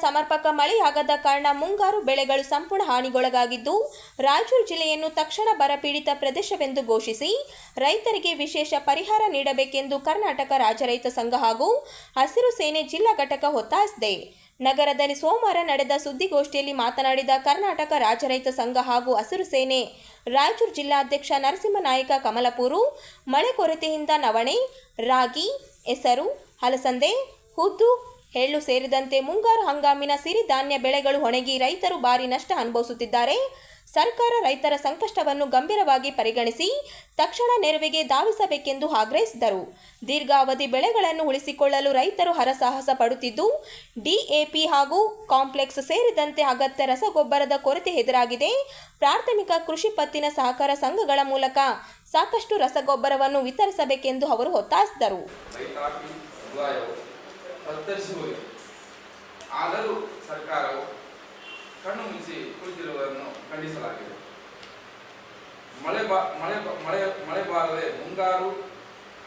ಸಮರ್ಪಕ ಮಳೆಯಾಗದ ಕಾರಣ ಮುಂಗಾರು ಬೆಳೆಗಳು ಸಂಪೂರ್ಣ ಹಾನಿಗೊಳಗಾಗಿದ್ದು, ರಾಯಚೂರು ಜಿಲ್ಲೆಯನ್ನು ತಕ್ಷಣ ಬರಪೀಡಿತ ಪ್ರದೇಶವೆಂದು ಘೋಷಿಸಿ ರೈತರಿಗೆ ವಿಶೇಷ ಪರಿಹಾರ ನೀಡಬೇಕೆಂದು ಕರ್ನಾಟಕ ರಾಜ್ಯ ರೈತ ಸಂಘ ಹಾಗೂ ಹಸಿರು ಸೇನೆ ಜಿಲ್ಲಾ ಘಟಕ ಒತ್ತಾಯಿಸಿದೆ. ನಗರದಲ್ಲಿ ಸೋಮವಾರ ನಡೆದ ಸುದ್ದಿಗೋಷ್ಠಿಯಲ್ಲಿ ಮಾತನಾಡಿದ ಕರ್ನಾಟಕ ರಾಜ್ಯ ರೈತ ಸಂಘ ಹಾಗೂ ಹಸಿರು ಸೇನೆ ರಾಯಚೂರು ಜಿಲ್ಲಾಧ್ಯಕ್ಷ ನರಸಿಂಹನಾಯಕ ಕಮಲಪೂರು, ಮಳೆ ಕೊರತೆಯಿಂದ ನವಣೆ, ರಾಗಿ, ಹೆಸರು, ಅಲಸಂದೆ, ಉದ್ದು, ಎಳ್ಳು ಸೇರಿದಂತೆ ಮುಂಗಾರು ಹಂಗಾಮಿನ ಸಿರಿಧಾನ್ಯ ಬೆಳೆಗಳು ಒಣಗಿ ರೈತರು ಭಾರಿ ನಷ್ಟ ಅನುಭವಿಸುತ್ತಿದ್ದಾರೆ. ಸರ್ಕಾರ ರೈತರ ಸಂಕಷ್ಟವನ್ನು ಗಂಭೀರವಾಗಿ ಪರಿಗಣಿಸಿ ತಕ್ಷಣ ನೆರವಿಗೆ ಧಾವಿಸಬೇಕೆಂದು ಆಗ್ರಹಿಸಿದರು. ದೀರ್ಘಾವಧಿ ಬೆಳೆಗಳನ್ನು ಉಳಿಸಿಕೊಳ್ಳಲು ರೈತರು ಹರಸಾಹಸ ಪಡುತ್ತಿದ್ದು, ಡಿಎಪಿ ಹಾಗೂ ಕಾಂಪ್ಲೆಕ್ಸ್ ಸೇರಿದಂತೆ ಅಗತ್ಯ ರಸಗೊಬ್ಬರದ ಕೊರತೆ ಎದುರಾಗಿದೆ. ಪ್ರಾಥಮಿಕ ಕೃಷಿ ಪತ್ತಿನ ಸಹಕಾರ ಸಂಘಗಳ ಮೂಲಕ ಸಾಕಷ್ಟು ರಸಗೊಬ್ಬರವನ್ನು ವಿತರಿಸಬೇಕೆಂದು ಅವರು ಒತ್ತಾಯಿಸಿದರು. ಆದರೂ ಸರ್ಕಾರವು ಕಣ್ಣು ಮುಚ್ಚಿ ಕುಳಿತಿರುವುದನ್ನು ಖಂಡಿಸಲಾಗಿದೆ. ಮಳೆ ಬಾರದೆ ಮುಂಗಾರು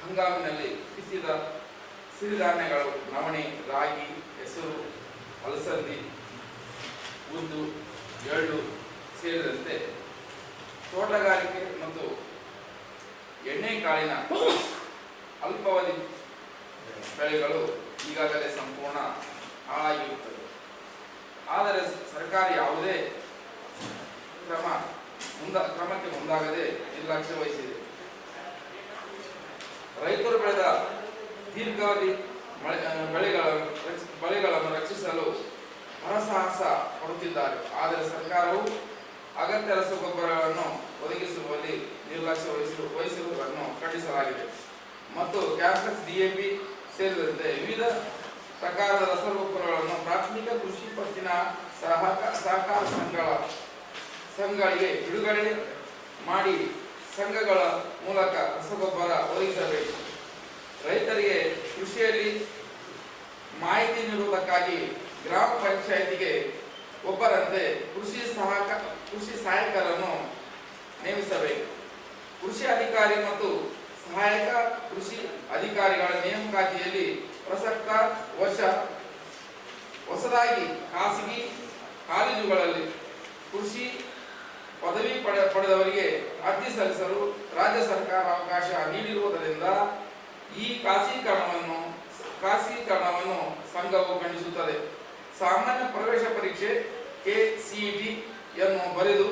ಹಂಗಾಮಿನಲ್ಲಿ ಬಿತ್ತಿದ ಸಿರಿಧಾನ್ಯಗಳು ನವಣೆ, ರಾಗಿ, ಹೆಸರು, ಅಲಸಂದಿ, ಉದ್ದು, ಎಳ್ಳು ಸೇರಿದಂತೆ ತೋಟಗಾರಿಕೆ ಮತ್ತು ಎಣ್ಣೆಕಾಳಿನ ಅಲ್ಪಾವಧಿ ಬೆಳೆಗಳು ಈಗಾಗಲೇ ಸಂಪೂರ್ಣ ಹಾಳಾಗಿರುತ್ತದೆ. ಆದರೆ ಸರ್ಕಾರ ಯಾವುದೇ ಕ್ರಮಕ್ಕೆ ಮುಂದಾಗದೆ ನಿರ್ಲಕ್ಷ್ಯ ವಹಿಸಿದೆ. ರೈತರು ಬೆಳೆದ ದೀರ್ಘಾವಧಿ ಬೆಳೆಗಳನ್ನು ರಕ್ಷಿಸಲು ಹರಸಾಹಸ ಪಡುತ್ತಿದ್ದಾರೆ. ಆದರೆ ಸರ್ಕಾರವು ಅಗತ್ಯ ರಸಗೊಬ್ಬರಗಳನ್ನು ಒದಗಿಸುವಲ್ಲಿ ನಿರ್ಲಕ್ಷ್ಯ ವಹಿಸಿರುವುದನ್ನು ಖಂಡಿಸಲಾಗಿದೆ ಮತ್ತು ಕಾಂಪ್ಲೆಕ್ಸ್, ಡಿಎಪಿ ಸೇರಿದಂತೆ ವಿವಿಧ ಪ್ರಕಾರದ ರಸಗೊಬ್ಬರಗಳನ್ನು ಪ್ರಾಥಮಿಕ ಕೃಷಿ ಪತ್ತಿನ ಸಹಕಾರ ಸಂಘಗಳಿಗೆ ಬಿಡುಗಡೆ ಮಾಡಿ ಸಂಘಗಳ ಮೂಲಕ ರಸಗೊಬ್ಬರ ಒದಗಿಸಬೇಕು. ರೈತರಿಗೆ ಕೃಷಿಯಲ್ಲಿ ಮಾಹಿತಿ ನೀಡುವುದಕ್ಕಾಗಿ ಗ್ರಾಮ ಪಂಚಾಯಿತಿಗೆ ಒಬ್ಬರಂತೆ ಕೃಷಿ ಸಹಾಯಕರನ್ನು ನೇಮಿಸಬೇಕು. ಕೃಷಿ ಅಧಿಕಾರಿ ಮತ್ತು ಸಹಾಯಕ ಕೃಷಿ ಅಧಿಕಾರಿಗಳ ನೇಮಕಾತಿಯಲ್ಲಿ ಪ್ರಸಕ್ತ ವರ್ಷ ಹೊಸದಾಗಿ ಖಾಸಗಿ ಕಾಲೇಜುಗಳಲ್ಲಿ ಕೃಷಿ ಪದವಿ ಪಡೆದವರಿಗೆ ಅರ್ಜಿ ಸಲ್ಲಿಸಲು ರಾಜ್ಯ ಸರ್ಕಾರ ಅವಕಾಶ ನೀಡಿರುವುದರಿಂದ ಈ ಖಾಸಗೀಕರಣವನ್ನು ಸಂಘವು ಖಂಡಿಸುತ್ತದೆ. ಸಾಮಾನ್ಯ ಪ್ರವೇಶ ಪರೀಕ್ಷೆ KCET ಯನ್ನು ಬರೆದು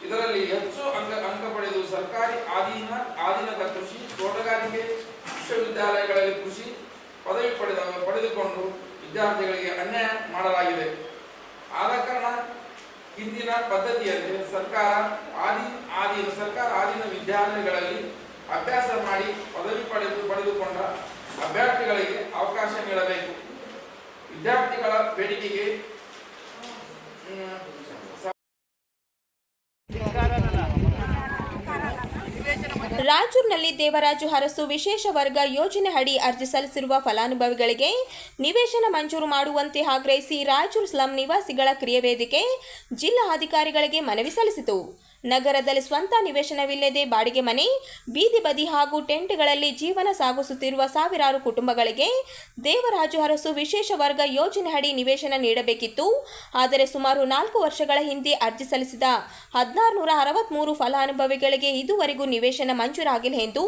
ಇದರಲ್ಲಿ ಹೆಚ್ಚು ಅಂಕ ಪಡೆದು ಸರ್ಕಾರಿ ಅಧೀನದ ಕೃಷಿ ತೋಟಗಾರಿಕೆ ವಿಶ್ವವಿದ್ಯಾಲಯಗಳಲ್ಲಿ ಕೃಷಿ ಪದವಿ ಪಡೆದುಕೊಂಡು ವಿದ್ಯಾರ್ಥಿಗಳಿಗೆ ಅನ್ಯಾಯ ಮಾಡಲಾಗಿದೆ. ಆದ ಕಾರಣ ಹಿಂದಿನ ಪದ್ಧತಿಯಂತೆ ಸರ್ಕಾರ ಅಧೀನ ವಿದ್ಯಾಲಯಗಳಲ್ಲಿ ಅಭ್ಯಾಸ ಮಾಡಿ ಪದವಿ ಪಡೆದುಕೊಂಡ ಅಭ್ಯರ್ಥಿಗಳಿಗೆ ಅವಕಾಶ ನೀಡಬೇಕು. ವಿದ್ಯಾರ್ಥಿಗಳ ಬೇಡಿಕೆಗೆ ರಾಯಚೂರಿನಲ್ಲಿ ದೇವರಾಜು ಅರಸು ವಿಶೇಷ ವರ್ಗ ಯೋಜನೆ ಅಡಿ ಅರ್ಜಿ ಸಲ್ಲಿಸಿರುವ ಫಲಾನುಭವಿಗಳಿಗೆ ನಿವೇಶನ ಮಂಜೂರು ಮಾಡುವಂತೆ ಆಗ್ರಹಿಸಿ ರಾಯಚೂರು ಸ್ಲಂ ನಿವಾಸಿಗಳ ಕ್ರಿಯಾವೇದಿಕೆ ಜಿಲ್ಲಾ ಅಧಿಕಾರಿಗಳಿಗೆ ಮನವಿ ಸಲ್ಲಿಸಿತು. ನಗರದಲ್ಲಿ ಸ್ವಂತ ನಿವೇಶನವಿಲ್ಲದೆ ಬಾಡಿಗೆ ಮನೆ, ಬೀದಿ ಬದಿ ಹಾಗೂ ಟೆಂಟ್ಗಳಲ್ಲಿ ಜೀವನ ಸಾಗಿಸುತ್ತಿರುವ ಸಾವಿರಾರು ಕುಟುಂಬಗಳಿಗೆ ದೇವರಾಜು ಅರಸು ವಿಶೇಷ ವರ್ಗ ಯೋಜನೆ ಅಡಿ ನಿವೇಶನ ನೀಡಬೇಕಿತ್ತು. ಆದರೆ ಸುಮಾರು 4 ವರ್ಷಗಳ ಹಿಂದೆ ಅರ್ಜಿ ಸಲ್ಲಿಸಿದ 1663 ಫಲಾನುಭವಿಗಳಿಗೆ ಇದುವರೆಗೂ ನಿವೇಶನ ಮಂಜೂರಾಗಿಲ್ಲ ಎಂದು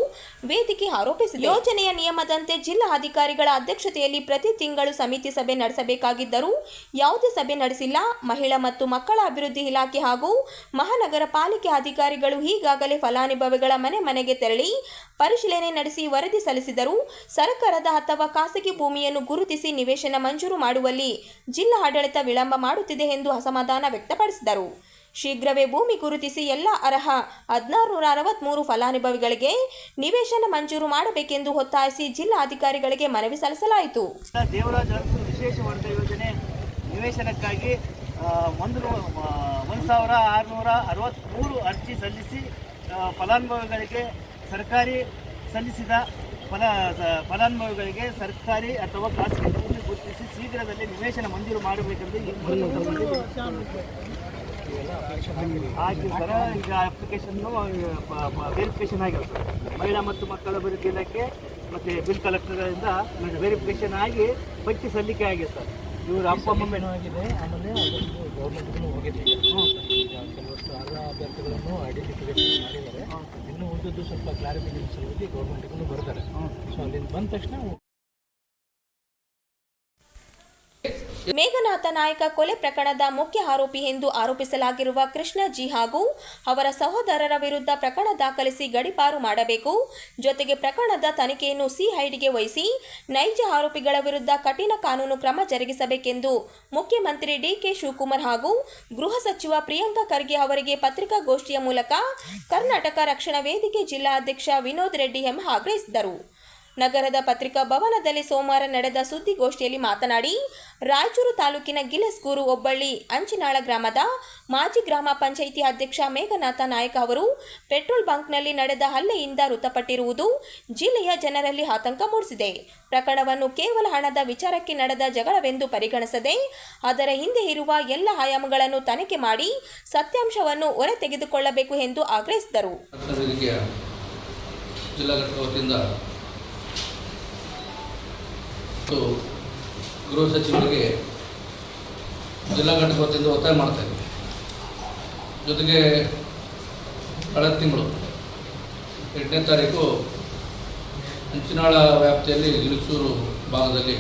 ವೇದಿಕೆ ಆರೋಪಿಸಿದೆ. ಯೋಜನೆಯ ನಿಯಮದಂತೆ ಜಿಲ್ಲಾ ಅಧಿಕಾರಿಗಳ ಅಧ್ಯಕ್ಷತೆಯಲ್ಲಿ ಪ್ರತಿ ತಿಂಗಳು ಸಮಿತಿ ಸಭೆ ನಡೆಸಬೇಕಾಗಿದ್ದರೂ ಯಾವುದೇ ಸಭೆ ನಡೆಸಿಲ್ಲ. ಮಹಿಳಾ ಮತ್ತು ಮಕ್ಕಳ ಅಭಿವೃದ್ಧಿ ಇಲಾಖೆ ಹಾಗೂ ಮಹಾನಗರ ಪಾಲಿಕೆ ಅಧಿಕಾರಿಗಳು ಈಗಾಗಲೇ ಫಲಾನುಭವಿಗಳ ಮನೆಗೆ ತೆರಳಿ ಪರಿಶೀಲನೆ ನಡೆಸಿ ವರದಿ ಸಲ್ಲಿಸಿದರು. ಸರ್ಕಾರದ ಅಥವಾ ಖಾಸಗಿ ಭೂಮಿಯನ್ನು ಗುರುತಿಸಿ ನಿವೇಶನ ಮಂಜೂರು ಮಾಡುವಲ್ಲಿ ಜಿಲ್ಲಾ ಆಡಳಿತ ವಿಳಂಬ ಮಾಡುತ್ತಿದೆ ಎಂದು ಅಸಮಾಧಾನ ವ್ಯಕ್ತಪಡಿಸಿದರು. ಶೀಘ್ರವೇ ಭೂಮಿ ಗುರುತಿಸಿ ಎಲ್ಲ ಅರ್ಹ 1663 ಫಲಾನುಭವಿಗಳಿಗೆ ನಿವೇಶನ ಮಂಜೂರು ಮಾಡಬೇಕೆಂದು ಒತ್ತಾಯಿಸಿ ಜಿಲ್ಲಾ ಅಧಿಕಾರಿಗಳಿಗೆ ಮನವಿ ಸಲ್ಲಿಸಲಾಯಿತು. ದೇವರಾಜ ಅರಸು ವಿಶೇಷ ವರ್ಗ ಯೋಜನೆ ನಿವೇಶನಕ್ಕಾಗಿ 1663 ಅರ್ಜಿ ಸಲ್ಲಿಸಿ ಫಲಾನುಭವಿಗಳಿಗೆ ಸರ್ಕಾರಿ ಅಥವಾ ಖಾಸಗಿ ಭೂಮಿ ಗುರುತಿಸಿ ಶೀಘ್ರದಲ್ಲಿ ನಿವೇಶನ ಮಂಜೂರು ಮಾಡಬೇಕೆಂದು ಆಗಿ ಸರ ಈಗ ಅಪ್ಲಿಕೇಶನ್ನು ವೆರಿಫಿಕೇಶನ್ ಆಗಿರುತ್ತೆ. ಮಹಿಳಾ ಮತ್ತು ಮಕ್ಕಳ ಅಭಿವೃದ್ಧಿ ಇಲಾಖೆ ಮತ್ತು ಬಿಲ್ ಕಲೆಕ್ಟರ್ಗಳಿಂದ ವೆರಿಫಿಕೇಶನ್ ಆಗಿ ಪಟ್ಟಿ ಸಲ್ಲಿಕೆ ಆಗಿದೆ ಸರ್. ಇವ್ರ ಅಪ್ಪ ಅಮ್ಮ ಆಗಿದೆ. ಆಮೇಲೆ ಅದೊಂದು ಗೌರ್ಮೆಂಟ್ಗೂ ಹೋಗಿದೆ. ಕೆಲವಷ್ಟು ಅರ್ಹ ಅಭ್ಯರ್ಥಿಗಳನ್ನು ಐಡೆಂಟಿಫಿಕೇಶನ್ ಮಾಡಿದ್ದಾರೆ. ಇನ್ನೂ ಉಳಿದದ್ದು ಸ್ವಲ್ಪ ಕ್ಲಾರಿಫಿಕೇಶನ್ ಸಲುವಾಗಿ ಗೌರ್ಮೆಂಟ್ಗೂ ಬರ್ತಾರೆ. ಸೊ ಅಲ್ಲಿಂದ ಬಂದ ತಕ್ಷಣ ಮೇಘನಾಥ ನಾಯಕ ಕೊಲೆ ಪ್ರಕರಣದ ಮುಖ್ಯ ಆರೋಪಿ ಎಂದು ಆರೋಪಿಸಲಾಗಿರುವ ಕೃಷ್ಣ ಜಿ ಹಾಗೂ ಅವರ ಸಹೋದರರ ವಿರುದ್ಧ ಪ್ರಕರಣ ದಾಖಲಿಸಿ ಗಡೀಪಾರು ಮಾಡಬೇಕು. ಜೊತೆಗೆ ಪ್ರಕರಣದ ತನಿಖೆಯನ್ನು ಸಿಐಡಿಗೆ ವಹಿಸಿ ನೈಜ ಆರೋಪಿಗಳ ವಿರುದ್ಧ ಕಠಿಣ ಕಾನೂನು ಕ್ರಮ ಜರುಗಿಸಬೇಕೆಂದು ಮುಖ್ಯಮಂತ್ರಿ ಡಿಕೆ ಶಿವಕುಮಾರ್ ಹಾಗೂ ಗೃಹ ಸಚಿವ ಪ್ರಿಯಾಂಕ ಖರ್ಗೆ ಅವರಿಗೆ ಪತ್ರಿಕಾಗೋಷ್ಠಿಯ ಮೂಲಕ ಕರ್ನಾಟಕ ರಕ್ಷಣಾ ವೇದಿಕೆ ಜಿಲ್ಲಾಧ್ಯಕ್ಷ ವಿನೋದ್ ರೆಡ್ಡಿ ಎಂ ಆಗ್ರಹಿಸಿದರು. ನಗರದ ಪತ್ರಿಕಾ ಭವನದಲ್ಲಿ ಸೋಮವಾರ ನಡೆದ ಸುದ್ದಿಗೋಷ್ಠಿಯಲ್ಲಿ ಮಾತನಾಡಿ, ರಾಯಚೂರು ತಾಲೂಕಿನ ಗಿಲಸ್ಗೂರು ಹೋಬಳಿ ಅಂಚಿನಾಳ ಗ್ರಾಮದ ಮಾಜಿ ಗ್ರಾಮ ಪಂಚಾಯಿತಿ ಅಧ್ಯಕ್ಷ ಮೇಘನಾಥ ನಾಯಕ ಅವರು ಪೆಟ್ರೋಲ್ ಬಂಕ್ನಲ್ಲಿ ನಡೆದ ಹಲ್ಲೆಯಿಂದ ಮೃತಪಟ್ಟಿರುವುದು ಜಿಲ್ಲೆಯ ಜನರಲ್ಲಿ ಆತಂಕ ಮೂಡಿಸಿದೆ. ಪ್ರಕರಣವನ್ನು ಕೇವಲ ಹಣದ ವಿಚಾರಕ್ಕೆ ನಡೆದ ಜಗಳವೆಂದು ಪರಿಗಣಿಸದೆ ಅದರ ಹಿಂದೆ ಇರುವ ಎಲ್ಲ ಆಯಾಮಗಳನ್ನು ತನಿಖೆ ಮಾಡಿ ಸತ್ಯಾಂಶವನ್ನು ಹೊರತೆಗೆದುಕೊಳ್ಳಬೇಕು ಎಂದು ಆಗ್ರಹಿಸಿದರು. ಗೃಹ ಸಚಿವರಿಗೆ ಜಿಲ್ಲಾ ಘಟಕ ವತಿಯಿಂದ ಒತ್ತಾಯ ಮಾಡ್ತಾ ಇದ್ದೀವಿ. ಜೊತೆಗೆ ಕಳೆದ ತಿಂಗಳು 8ನೇ ತಾರೀಕು ಅಂಚಿನಾಳ ವ್ಯಾಪ್ತಿಯಲ್ಲಿ ಗಿಲುಸೂರು ಭಾಗದಲ್ಲಿ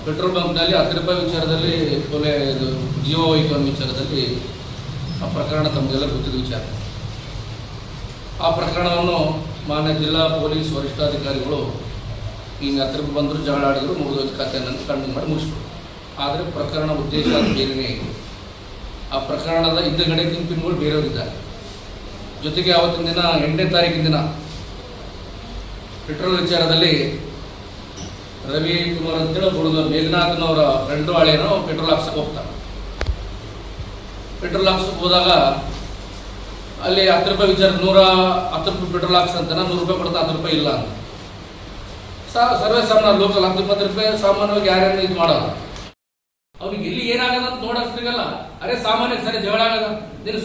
ಪೆಟ್ರೋಲ್ ಬಂಕ್ನಲ್ಲಿ 10 ರೂಪಾಯಿ ವಿಚಾರದಲ್ಲಿ ಕೊಲೆ ಜೀವವೈಕಲ್ಯ ವಿಚಾರದಲ್ಲಿ ಆ ಪ್ರಕರಣ ತಮಗೆಲ್ಲ ಗೊತ್ತಿದ್ದ ವಿಚಾರ. ಆ ಪ್ರಕರಣವನ್ನು ಮಾನ್ಯ ಜಿಲ್ಲಾ ಪೊಲೀಸ್ ವರಿಷ್ಠಾಧಿಕಾರಿಗಳು ಹಿಂಗೆ 10 ರೂಪಾಯಿ ಬಂದರು, ಜಗಳ ಆಡಿದ್ರು, ಮುಗಿದೋದು ಕಥೆಯನ್ನು ಕಣ್ಣು ಮಾಡಿ ಮುಗಿಸ್ಬಿಟ್ಟು. ಆದರೆ ಪ್ರಕರಣ ಉದ್ದೇಶ ಬೇರೆಯೇ ಇದೆ. ಆ ಪ್ರಕರಣದ ಹಿಂದಗಡೆ ಕಿಂಪಿನ್ಗಳು ಬೇರೆಯವರಿದ್ದಾರೆ. ಜೊತೆಗೆ ಆವತ್ತಿನ ದಿನ 8ನೇ ತಾರೀಕಿನ ದಿನ ಪೆಟ್ರೋಲ್ ವಿಚಾರದಲ್ಲಿ ರವಿ ಕುಮಾರ್ ಅಂತೇಳಿ ಹುಡುಗ ಮೇಘನಾಥನವರ ಫ್ರೆಂಡು ಹಳೆಯನೋ ಪೆಟ್ರೋಲ್ ಹಾಕ್ಸಕ್ಕೆ ಹೋಗ್ತಾರೆ. ಪೆಟ್ರೋಲ್ ಹಾಕ್ಸಕ್ಕೆ ಹೋದಾಗ ಅಲ್ಲಿ 10 ರೂಪಾಯಿ ವಿಚಾರ 110 ರೂಪಾಯಿ ಪೆಟ್ರೋಲ್ ಹಾಕ್ಸಂತಾನೆ, 100 ರೂಪಾಯಿ ಕೊಡ್ತಾ 10 ರೂಪಾಯಿ ಇಲ್ಲ ಅಂತ. ಸರ್ವೇ ಸಾಮಾನ್ಯ ಲೋಕಲ್ 10-20 ರೂಪಾಯಿ ಸಾಮಾನ್ಯವಾಗಿ ಯಾರ್ಯಾರು ಇದು ಮಾಡೋದು. ಅವ್ನಿಗೆ ಇಲ್ಲಿ ಏನಾಗಲ್ಲ ಅಂತ ನೋಡಕ್ ಸಿಗಲ್ಲ. ಅರೆ ಸಾಮಾನ್ಯಕ್ಕೆ ಸರಿ ಜಗಳ ಆಗಲ್ಲ. ನೀನು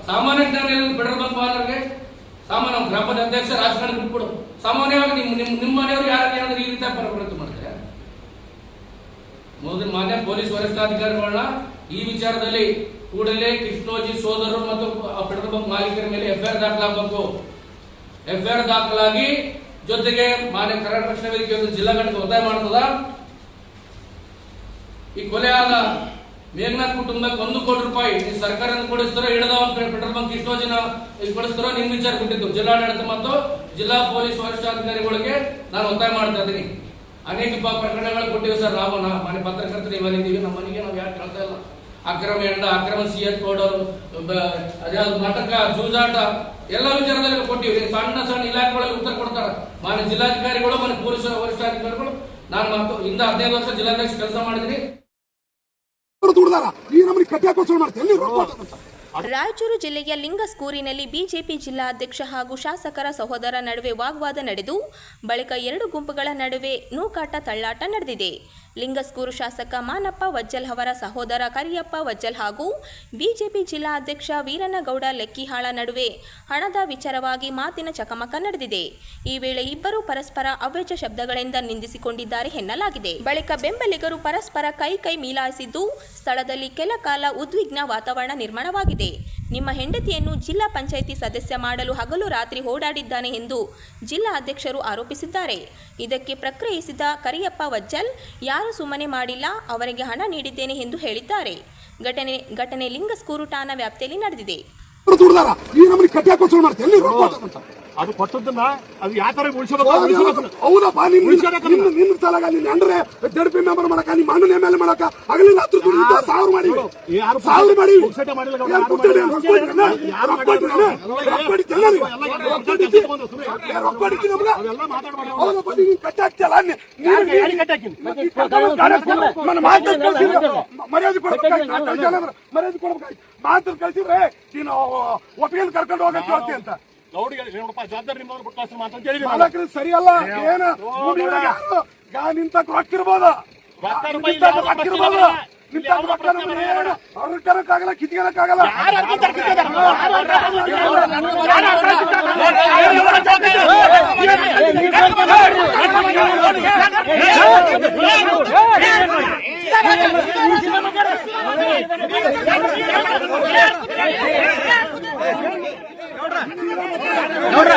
ಸಾಮಾನ್ಯ ಜ್ಞಾನ ಪೆಟ್ರೋಲ್ ಬಂಕ್ ಮಾಲರಿಗೆ ಸಾಮಾನ್ಯ ಗ್ರಾಮ ಪಂಚಾಯತ್ ಅಧ್ಯಕ್ಷ ರಾಜಕಾರಣ ಬಿಟ್ಬಿಡು. ಸಾಮಾನ್ಯವಾಗಿ ನಿಮ್ಮ ಮನೆಯವರು ಯಾರು ಏನಾದ್ರು ಈ ರೀತಿ ಪ್ರವೃತ್ತಿ ಮಾಡ್ತಾರೆ. ಮೊದಲು ಮಾನ್ಯ ಪೊಲೀಸ್ ವರಿಷ್ಠಾಧಿಕಾರಿಗಳನ್ನ ಈ ವಿಚಾರದಲ್ಲಿ ಕೂಡಲೇ ಕೃಷ್ಣೋಜಿ ಸೋದರರು ಮತ್ತು ಪೆಟ್ರೋಲ್ ಬಂಕ್ ಮಾಲೀಕರ ಮೇಲೆ ಎಫ್ಐಆರ್ ದಾಖಲಾಗಬೇಕು. ಎಫ್ಐಆರ್ ದಾಖಲಾಗಿ ಜೊತೆಗೆ ಮಾನ್ಯ ಕರ್ನಾಟಕ ರಕ್ಷಣಾ ವೇದಿಕೆ ಜಿಲ್ಲಾ ಘಟಕ ಒತ್ತಾಯ ಮಾಡ್ತದ, ಈ ಕೊಲೆಯಾದ ಮೇಘನಾಥ್ ಕುಟುಂಬಕ್ಕೆ 1 ಕೋಟಿ ರೂಪಾಯಿ ನೀವು ಸರ್ಕಾರದಿಂದ ಕೊಡಿಸ್ತಾರೋ, ಹಿಡಿದ ಪೆಟ್ರೋಲ್ ಬಂಕ್ ಕೃಷ್ಣೋಜಿನ ಕೊಡಿಸ್ತಾರೋ ನಿಮ್ ವಿಚಾರ ಬಿಟ್ಟಿದ್ದು ಜಿಲ್ಲಾಡಳಿತ ಮತ್ತು ಜಿಲ್ಲಾ ಪೊಲೀಸ್ ವರಿಷ್ಠಾಧಿಕಾರಿಗಳಿಗೆ ನಾನು ಒತ್ತಾಯ ಮಾಡ್ತಾ ಇದ್ದೀನಿ. ಅನೇಕ ಪ್ರಕರಣಗಳು ಕೊಟ್ಟಿವಿ ಸರ್. ನಾವು ಮನೆ ಪತ್ರಕರ್ತರು ಇವರಿದ್ದೀವಿ, ನಮ್ಮ ಮನೆಗೆ ನಾವು ಯಾರು ಕೇಳ್ತಾ ಇಲ್ಲ. ಅಕ್ರಮ ಹೆಂಡ, ಅಕ್ರಮ ಸಿಎತ್ ಕೊಡೋರು, ಅದ್ಯಾವ್ದು ನಾಟಕ, ಜೂಜಾಟ ಎಲ್ಲ ವಿಚಾರದಲ್ಲಿ ಕೊಟ್ಟಿವಿ. ಸಣ್ಣ ಸಣ್ಣ ಇಲಾಖೆಗಳಲ್ಲಿ ಉತ್ತರ ಕೊಡ್ತಾರೆ ಮಾನ್ಯ ಜಿಲ್ಲಾಧಿಕಾರಿಗಳು, ಮಾನ್ಯ ಪೊಲೀಸ್ ವರಿಷ್ಠಾಧಿಕಾರಿಗಳು. ನಾನು 15 ವರ್ಷ ಜಿಲ್ಲಾಧ್ಯಕ್ಷ ಕೆಲಸ ಮಾಡಿದ್ದೀನಿ. ರಾಯಚೂರು ಜಿಲ್ಲೆಯ ಲಿಂಗಸ್ಕೂರಿನಲ್ಲಿ ಬಿಜೆಪಿ ಜಿಲ್ಲಾಧ್ಯಕ್ಷ ಹಾಗೂ ಶಾಸಕರ ಸಹೋದರ ನಡುವೆ ವಾಗ್ವಾದ ನಡೆದು ಬಳಿಕ 2 ಗುಂಪುಗಳ ನಡುವೆ ನೂಕಾಟ ತಳ್ಳಾಟ ನಡೆದಿದೆ. ಲಿಂಗಸ್ಕೂರು ಶಾಸಕ ಮಾನಪ್ಪ ವಜ್ಜಲ್ ಅವರ ಸಹೋದರ ಕರಿಯಪ್ಪ ವಜ್ಜಲ್ ಹಾಗೂ ಬಿಜೆಪಿ ಜಿಲ್ಲಾಧ್ಯಕ್ಷ ವೀರನಗೌಡ ಲೆಕ್ಕಿಹಾಳ ನಡುವೆ ಹಣದ ವಿಚಾರವಾಗಿ ಮಾತಿನ ಚಕಮಕ ನಡೆದಿದೆ. ಈ ವೇಳೆ ಇಬ್ಬರು ಪರಸ್ಪರ ಅವ್ಯಾಚ ಶಬ್ದಗಳಿಂದ ನಿಂದಿಸಿಕೊಂಡಿದ್ದಾರೆ ಎನ್ನಲಾಗಿದೆ. ಬಳಿಕ ಬೆಂಬಲಿಗರು ಪರಸ್ಪರ ಕೈ ಮೀಲಾಯಿಸಿದ್ದು ಸ್ಥಳದಲ್ಲಿ ಕೆಲ ಕಾಲ ಉದ್ವಿಗ್ನ ವಾತಾವರಣ ನಿರ್ಮಾಣವಾಗಿದೆ. ನಿಮ್ಮ ಹೆಂಡತಿಯನ್ನು ಜಿಲ್ಲಾ ಪಂಚಾಯಿತಿ ಸದಸ್ಯ ಮಾಡಲು ಹಗಲು ರಾತ್ರಿ ಓಡಾಡಿದ್ದಾನೆ ಎಂದು ಜಿಲ್ಲಾ ಅಧ್ಯಕ್ಷರು ಆರೋಪಿಸಿದ್ದಾರೆ. ಇದಕ್ಕೆ ಪ್ರತಿಕ್ರಿಯಿಸಿದ ಕರಿಯಪ್ಪ ವಜ್ಜಲ್, ಯಾರು ಸುಮ್ಮನೆ ಮಾಡಿಲ್ಲ, ಅವರಿಗೆ ಹಣ ನೀಡಿದ್ದೇನೆ ಎಂದು ಹೇಳಿದ್ದಾರೆ. ಘಟನೆ ಲಿಂಗಸ್ಕೂರು ಠಾಣಾ ವ್ಯಾಪ್ತಿಯಲ್ಲಿ ನಡೆದಿದೆ. ಅದು ಕೊಟ್ಟದನ್ನ ಅದು ಯಾವ ತರ ಹೌದಪ್ಪ. ನಿನ್ನ ಸಲಾಗ ನೀನ್ ಅಂದ್ರೆ ಜಡ್ಪಿ ಮೆಂಬರ್ ಮಾಡಕ, ನಿಮ್ಮ ಅಣ್ಣನ ಮೇಲೆ ಮಾಡಕ ಹಗಲಿನ 10,000 ಮಾಡಿವಿ. ಮರ್ಯಾದೆ ಕೊಡ್ಬೇಕು. ಮಾತು ಕಳ್ಸಿದ್ರೆ ನೀನು ಒಪ್ಪಿಗೆ ಕರ್ಕೊಂಡು ಹೋಗಕ್ಕೆ ಹೇಳ್ತಿ ಅಂತ ಸರಿ ಅಲ್ಲ. ಏನ ನಿಂತ ಕೊಟ್ಟಿರ್ಬೋದು, ಅವ್ರ ಕರಕ್ಕಾಗಲ್ಲ, ಕಿತ್ಕೊಳ್ಳಕ್ಕಾಗಲ್ಲ. ನೋಡ್ರ